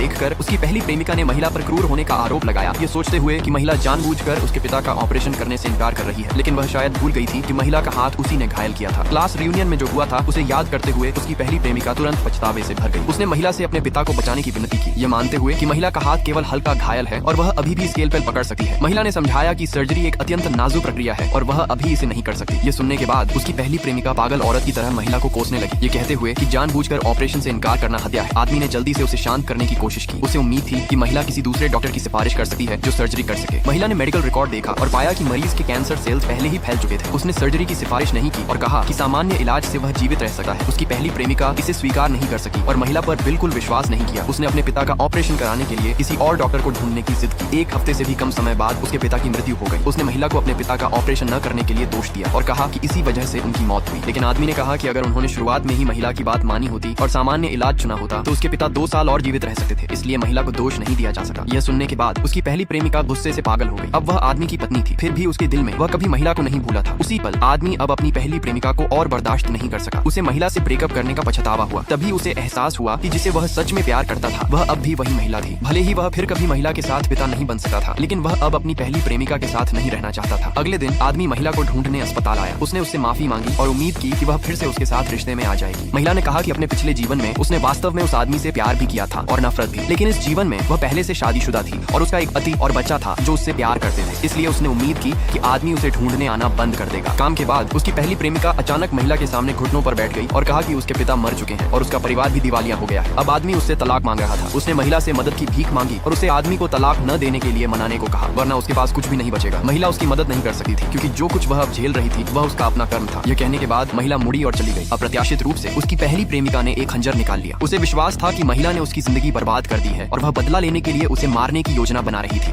देखकर उसकी पहली प्रेमिका ने महिला पर क्रूर होने का आरोप लगाया, ये सोचते हुए कि महिला जानबूझकर उसके पिता का ऑपरेशन करने से इनकार कर रही है। लेकिन वह शायद भूल गई थी कि महिला का हाथ उसी ने घायल किया था। क्लास रियूनियन में जो हुआ था उसे याद करते हुए उसकी पहली प्रेमिका तुरंत पछतावे से भर गई। उसने महिला से अपने पिता को बचाने की विनती की, ये मानते हुए कि महिला का हाथ केवल हल्का घायल है और वह अभी भी स्केल पेल पकड़ सकती है। महिला ने समझाया कि सर्जरी एक अत्यंत नाजुक प्रक्रिया है और वह अभी इसे नहीं कर सकती। ये सुनने के बाद उसकी पहली प्रेमिका पागल औरत की तरह महिला को कोसने लगी, ये कहते हुए कि जानबूझकर ऑपरेशन से इनकार करना हत्या है। आदमी ने जल्दी से उसे शांत करने की कोशिश की। उसे उम्मीद थी कि महिला किसी दूसरे डॉक्टर की सिफारिश कर सकती है जो सर्जरी कर सके। महिला ने मेडिकल रिकॉर्ड देखा और पाया कि मरीज के कैंसर सेल्स पहले ही फैल चुके थे। उसने सर्जरी की सिफारिश नहीं की और कहा कि सामान्य इलाज से वह जीवित रह सकता है। उसकी पहली प्रेमिका इसे स्वीकार नहीं कर सकी और महिला पर बिल्कुल विश्वास नहीं किया। उसने अपने पिता का ऑपरेशन कराने के लिए किसी और डॉक्टर को ढूंढने की जिद की। एक हफ्ते से भी कम समय बाद उसके पिता की मृत्यु हो गई। उसने महिला को अपने पिता का ऑपरेशन न करने के लिए दोष दिया और कहा कि इसी वजह से उनकी मौत हुई। लेकिन आदमी ने कहा कि अगर उन्होंने शुरुआत में ही महिला की बात मानी होती और सामान्य इलाज चुना होता तो उसके पिता 2 साल और जीवित रह सकते थे, इसलिए महिला को दोष नहीं दिया जा सका। यह सुनने के बाद उसकी पहली प्रेमिका गुस्से से पागल हो गई। अब वह आदमी की पत्नी थी, फिर भी उसके दिल में वह कभी महिला को नहीं भूला था। उसी पल आदमी अब अपनी पहली प्रेमिका को और बर्दाश्त नहीं कर सका। उसे महिला से ब्रेकअप करने का पछतावा हुआ। तभी उसे एहसास हुआ कि जिसे वह सच में प्यार करता था वह अब भी वही महिला थी। भले ही वह फिर कभी महिला के साथ पिता नहीं बन सका था, लेकिन वह अब अपनी पहली प्रेमिका के साथ नहीं रहना चाहता था। अगले दिन आदमी महिला को ढूंढने अस्पताल आया। उसने उससे माफी मांगी और उम्मीद की कि वह फिर से उसके साथ रिश्ते में आ जाएगी। महिला ने कहा कि अपने पिछले जीवन में उसने वास्तव में उस आदमी से प्यार भी किया था और नफरत भी, लेकिन इस जीवन में वह पहले से शादीशुदा थी और उसका एक पति और बच्चा था जो उससे प्यार करते थे। इसलिए उसने उम्मीद की कि आदमी उसे ढूंढने आना बंद कर देगा। काम के बाद उसकी पहली प्रेमिका अचानक महिला के सामने घुटनों पर बैठ गई और कहा कि उसके पिता मर चुके हैं और उसका परिवार भी दिवालिया हो गया है। अब आदमी उससे तलाक मांग रहा था। उसने महिला से मदद की भीख मांगी और उसे आदमी को तलाक न देने के लिए मनाने को कहा, वरना उसके पास कुछ भी नहीं बचेगा। महिला उसकी मदद नहीं कर सकती थी क्योंकि जो कुछ वह अब झेल रही थी वह उसका अपना कर्म था। यह कहने के बाद महिला मुड़ी और चली गई। अप्रत्याशित रूप से उसकी पहली प्रेमिका ने एक खंजर निकाल लिया। उसे विश्वास था कि महिला ने उसकी जिंदगी बर्बाद कर दी है और वह बदला लेने के लिए उसे मारने की योजना बना रही थी।